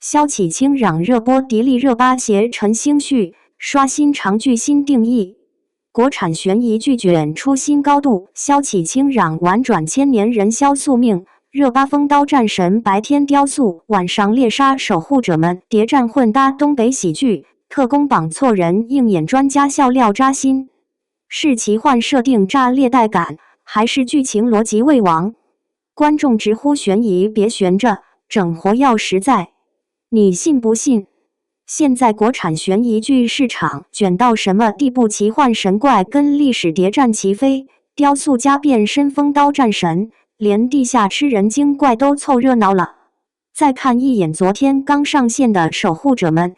萧启清嚷热播迪丽热巴携陈星旭刷新长剧新定义，国产悬疑剧卷出新高度。萧启清嚷婉转千年人萧宿命，热巴风刀战神白天雕塑，晚上猎杀守护者们，谍战混搭东北喜剧，特工绑错人，硬演专家笑料扎心。是奇幻设定炸裂带感，还是剧情逻辑未亡？观众直呼悬疑别悬着，整活要实在。你信不信？现在国产悬疑剧市场卷到什么地步？奇幻神怪跟历史谍战齐飞，雕塑家变身风刀战神，连地下吃人精怪都凑热闹了。再看一眼昨天刚上线的《守护者们》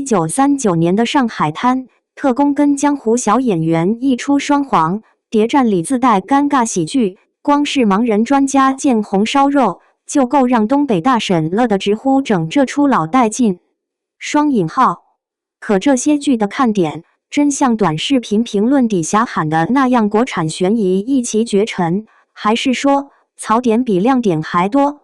，1939年的上海滩，特工跟江湖小演员一出双簧，谍战里自带尴尬喜剧，光是盲人专家见红烧肉就够让东北大婶乐得直呼整这出老带劲。双引号。可这些剧的看点，真像短视频评论底下喊的那样国产悬疑一骑绝尘，还是说槽点比亮点还多？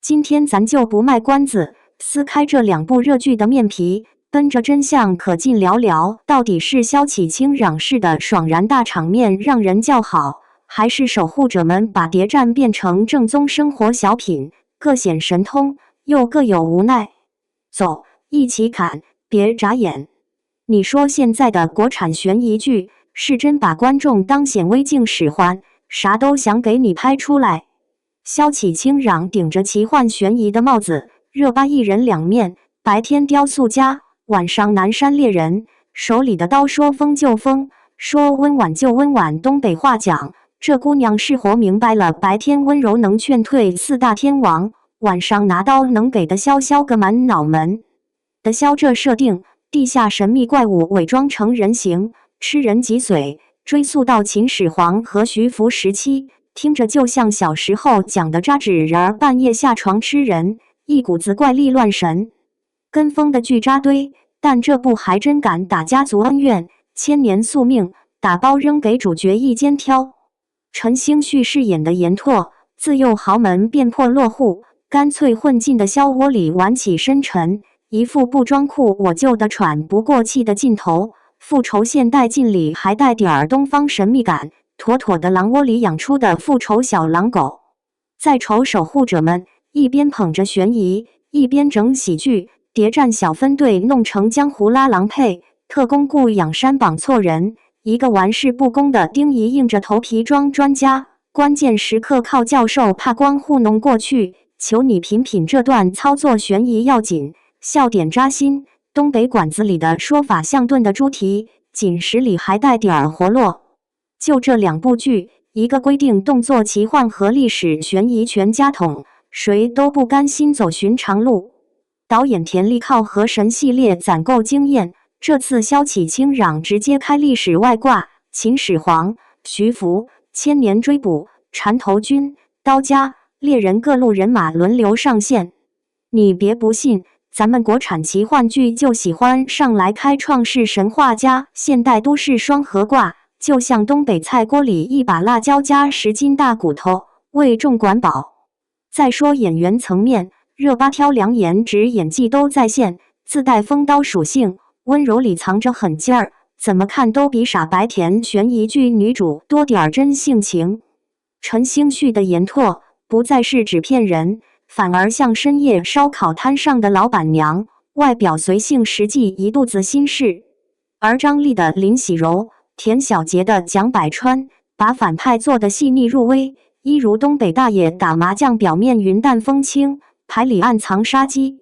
今天咱就不卖关子，撕开这两部热剧的面皮，奔着真相可劲聊聊，到底是萧启清嚷式的爽然大场面让人叫好，还是守护者们把谍战变成正宗生活小品，各显神通，又各有无奈？走，一起看，别眨眼。你说现在的国产悬疑剧是真把观众当显微镜使唤，啥都想给你拍出来？萧启清嚷顶着奇幻悬疑的帽子，热巴一人两面，白天雕塑家，晚上南山猎人，手里的刀说锋就锋，说温婉就温婉。东北话讲，这姑娘是活明白了，白天温柔能劝退四大天王，晚上拿刀能给的削个满脑门。的削这设定，地下神秘怪物伪装成人形，吃人脊髓，追溯到秦始皇和徐福时期，听着就像小时候讲的扎纸人半夜下床吃人，一股子怪力乱神。跟风的剧扎堆，但这部还真敢打家族恩怨，千年宿命，打包扔给主角一肩挑。陈星旭饰演的严拓，自幼豪门变破落户，干脆混进的萧窝里玩起深沉，一副不装酷我就的喘不过气的劲头，复仇现代劲里还带点儿东方神秘感，妥妥的狼窝里养出的复仇小狼狗。再瞅守护者们，一边捧着悬疑，一边整喜剧，谍战小分队弄成江湖拉郎配，特工雇养山绑错人，一个玩世不恭的丁仪硬着头皮装专家，关键时刻靠教授怕光糊弄过去。求你品品这段操作，悬疑要紧，笑点扎心，东北馆子里的说法像炖的猪蹄，紧实里还带点儿活络。就这两部剧，一个规定动作奇幻和历史悬疑全家桶，谁都不甘心走寻常路。导演田立靠和神系列攒够经验，这次萧启清嚷直接开历史外挂，秦始皇、徐福、千年追捕、缠头军、刀家、猎人各路人马轮流上线。你别不信，咱们国产奇幻剧就喜欢上来开创世神话加现代都市双合挂，就像东北菜锅里一把辣椒加10斤大骨头，为众管饱。再说演员层面，热巴挑梁颜值演技都在线，自带风刀属性，温柔里藏着狠劲儿，怎么看都比傻白甜悬疑剧女主多点真性情。陈星旭的严拓不再是纸片人，反而像深夜烧烤摊上的老板娘，外表随性实际一肚子心事。而张丽的林喜柔，田小杰的蒋百川，把反派做得细腻入微，一如东北大爷打麻将，表面云淡风轻，牌里暗藏杀机。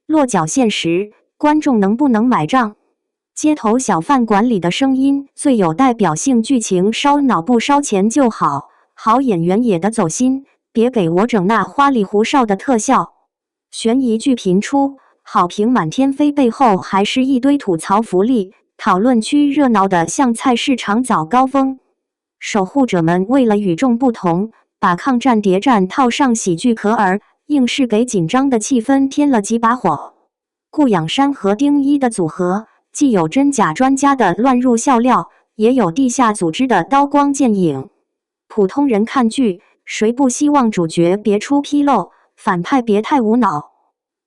落脚现实，观众能不能买账？街头小饭馆里的声音最有代表性，剧情烧脑不烧钱就好，好演员也得走心，别给我整那花里胡哨的特效。悬疑剧频出，好评满天飞，背后还是一堆吐槽福利，讨论区热闹的像菜市场早高峰。守护者们为了与众不同，把抗战谍战套上喜剧壳儿，硬是给紧张的气氛添了几把火。顾养山和丁一的组合，既有真假专家的乱入笑料，也有地下组织的刀光剑影。普通人看剧，谁不希望主角别出纰漏，反派别太无脑？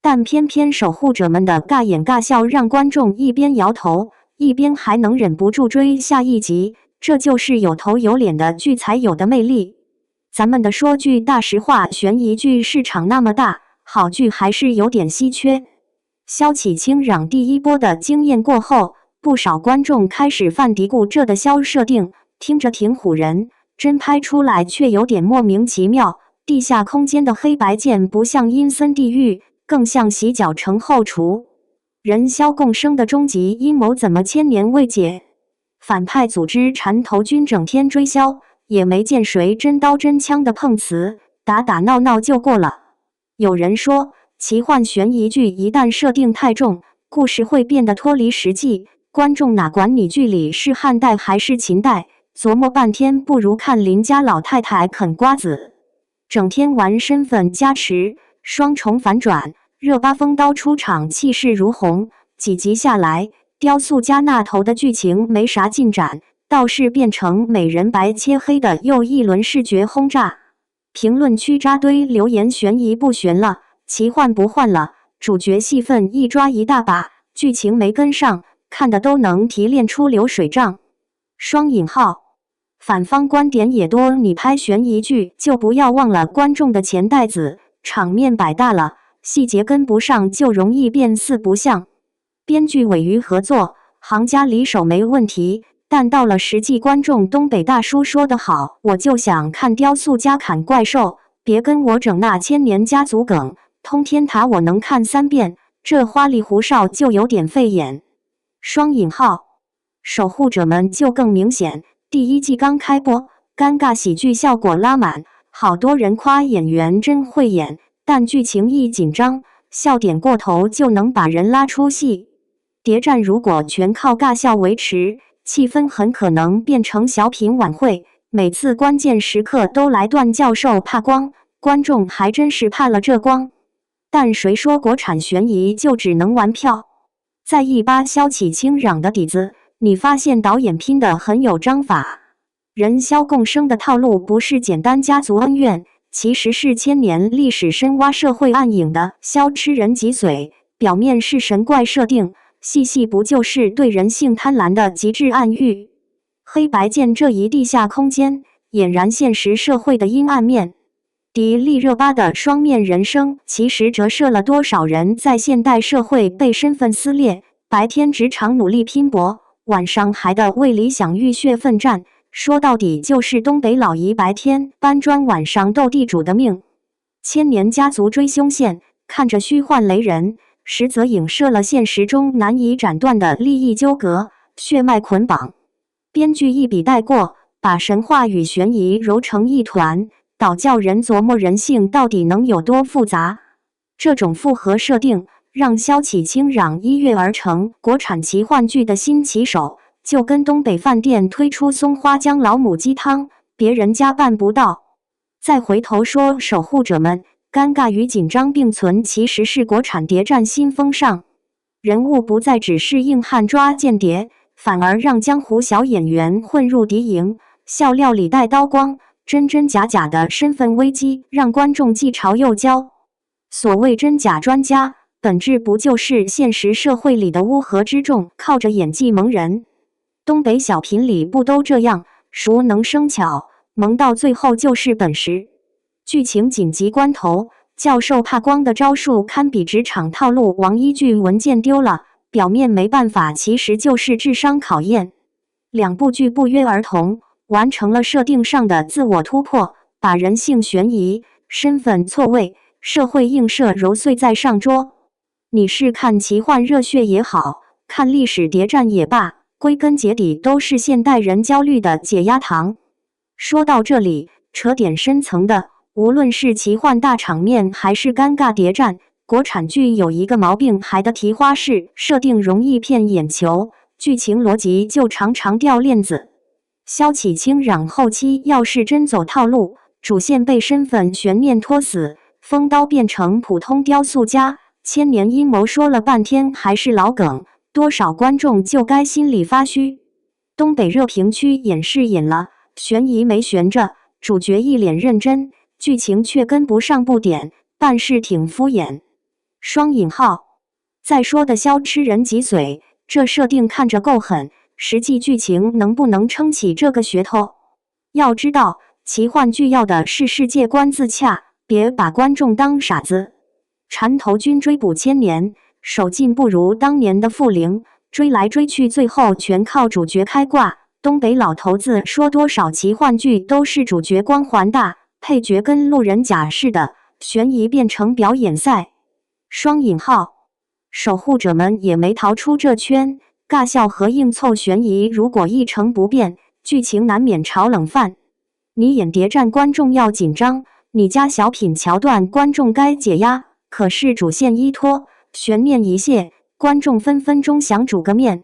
但偏偏守护者们的尬演尬笑让观众一边摇头，一边还能忍不住追下一集，这就是有头有脸的剧才有的魅力。咱们的说句大实话，悬疑剧市场那么大，好剧还是有点稀缺。萧启清嚷第一波的经验过后，不少观众开始犯嘀咕，这的萧设定听着挺唬人，真拍出来却有点莫名其妙。地下空间的黑白剑不像阴森地狱，更像洗脚城后厨。人萧共生的终极阴谋怎么千年未解？反派组织缠头军整天追萧，也没见谁真刀真枪的碰瓷，打打闹闹就过了。有人说，奇幻悬疑剧一旦设定太重，故事会变得脱离实际，观众哪管你剧里是汉代还是秦代，琢磨半天不如看邻家老太太啃瓜子。整天玩身份加持，双重反转，热巴风刀出场气势如虹，几集下来，雕塑家那头的剧情没啥进展，倒是变成美人白切黑的又一轮视觉轰炸。评论区扎堆留言，悬疑不悬了，奇幻不换了，主角戏份一抓一大把，剧情没跟上，看的都能提炼出流水账。双引号。反方观点也多，你拍悬疑剧就不要忘了观众的钱袋子，场面摆大了，细节跟不上就容易变四不像。编剧尾鱼合作，行家里手没问题，但到了实际观众，东北大叔说得好，我就想看雕塑家砍怪兽，别跟我整那千年家族梗，通天塔我能看3遍，这花里胡哨就有点费眼。双引号，守护者们就更明显。第一季刚开播，尴尬喜剧效果拉满，好多人夸演员真会演，但剧情一紧张，笑点过头就能把人拉出戏。谍战如果全靠尬笑维持，气氛很可能变成小品晚会，每次关键时刻都来段教授怕光，观众还真是怕了这光。但谁说国产悬疑就只能玩票？再一扒萧启清嚷的底子，你发现导演拼得很有章法。人萧共生的套路不是简单家族恩怨，其实是千年历史深挖社会暗影的。萧吃人脊髓，表面是神怪设定，细细不就是对人性贪婪的极致暗喻？黑白剑这一地下空间，俨然现实社会的阴暗面。迪丽热巴的双面人生，其实折射了多少人在现代社会被身份撕裂，白天职场努力拼搏，晚上还得为理想浴血奋战，说到底就是东北老姨白天搬砖晚上斗地主的命。千年家族追凶线看着虚幻雷人，实则影射了现实中难以斩断的利益纠葛、血脉捆绑。编剧一笔带过，把神话与悬疑揉成一团，倒叫人琢磨人性到底能有多复杂。这种复合设定让萧启清嚷一跃而成国产奇幻剧的新旗手，就跟东北饭店推出松花江老母鸡汤，别人家办不到。再回头说守护者们，尴尬与紧张并存，其实是国产谍战新风尚。人物不再只是硬汉抓间谍，反而让江湖小演员混入敌营，笑料里带刀光，真真假假的身份危机让观众既嘲又骄。所谓真假专家，本质不就是现实社会里的乌合之众靠着演技蒙人？东北小品里不都这样，熟能生巧，蒙到最后就是本事。剧情紧急关头，教授怕光的招数堪比职场套路，王一句文件丢了，表面没办法，其实就是智商考验。两部剧不约而同完成了设定上的自我突破，把人性悬疑、身份错位、社会映射揉碎在上桌。你是看奇幻热血也好，看历史谍战也罢，归根结底都是现代人焦虑的解压糖。说到这里，扯点深层的，无论是奇幻大场面还是尴尬谍战，国产剧有一个毛病还得提花式，设定容易骗眼球，剧情逻辑就常常掉链子。萧启清嚷后期要是真走套路，主线被身份悬念拖死，风刀变成普通雕塑家，千年阴谋说了半天还是老梗，多少观众就该心里发虚。东北热评区演是演了，悬疑没悬着，主角一脸认真，剧情却跟不上不点，办事挺敷衍。双引号。再说的消吃人脊髓，这设定看着够狠，实际剧情能不能撑起这个噱头？要知道，奇幻剧要的是世界观自洽，别把观众当傻子。缠头军追捕千年，手劲不如当年的傅灵，追来追去，最后全靠主角开挂。东北老头子说多少奇幻剧都是主角光环大，配角跟路人甲似的，悬疑变成表演赛。双引号。守护者们也没逃出这圈，尬笑和硬凑悬疑如果一成不变，剧情难免炒冷饭。你演谍战观众要紧张，你加小品桥段观众该解压，可是主线一拖，悬念一泄，观众分分钟想煮个面。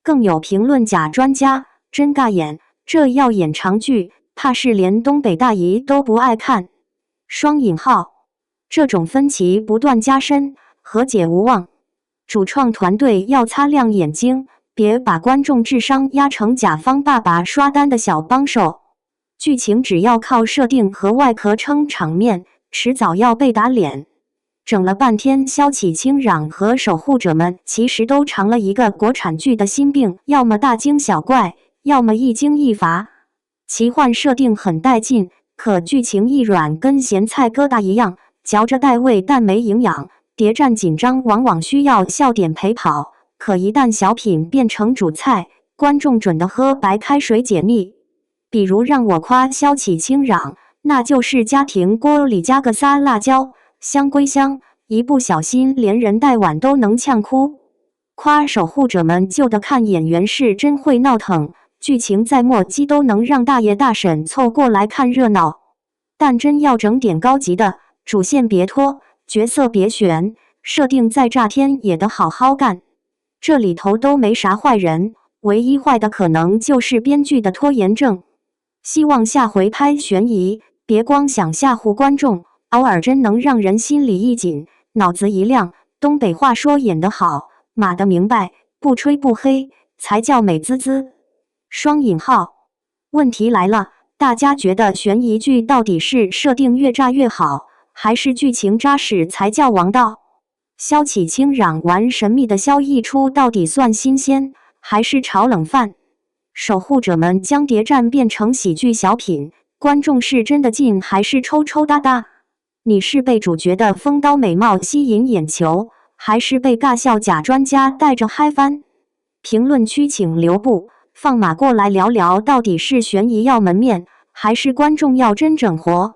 更有评论假专家真尬演，这要演长剧，怕是连东北大姨都不爱看。双引号。这种分歧不断加深，和解无望。主创团队要擦亮眼睛，别把观众智商压成甲方爸爸刷单的小帮手。剧情只要靠设定和外壳撑场面，迟早要被打脸。整了半天，萧启清壤和守护者们其实都尝了一个国产剧的心病，要么大惊小怪，要么一惊一乏。奇幻设定很带劲，可剧情一软，跟咸菜疙瘩一样，嚼着带味但没营养。谍战紧张往往需要笑点陪跑，可一旦小品变成主菜，观众准的喝白开水解腻。比如让我夸萧启清壤，那就是家庭锅里加个仨辣椒，香归香，一不小心连人带碗都能呛哭。夸守护者们就得看演员是真会闹腾，剧情再墨迹都能让大爷大婶凑过来看热闹。但真要整点高级的，主线别拖，角色别悬，设定再炸天也得好好干。这里头都没啥坏人，唯一坏的可能就是编剧的拖延症。希望下回拍悬疑，别光想吓唬观众，偶尔真能让人心里一紧，脑子一亮。东北话说演得好，码得明白，不吹不黑，才叫美滋滋。双引号。问题来了，大家觉得悬疑剧到底是设定越炸越好，还是剧情扎实才叫王道？萧启清壤玩神秘的萧一出到底算新鲜，还是炒冷饭？守护者们将谍战变成喜剧小品，观众是真的进还是抽抽搭搭？你是被主角的风刀美貌吸引眼球，还是被尬笑假专家带着嗨翻？评论区请留步，放马过来聊聊，到底是悬疑要门面，还是观众要真整活？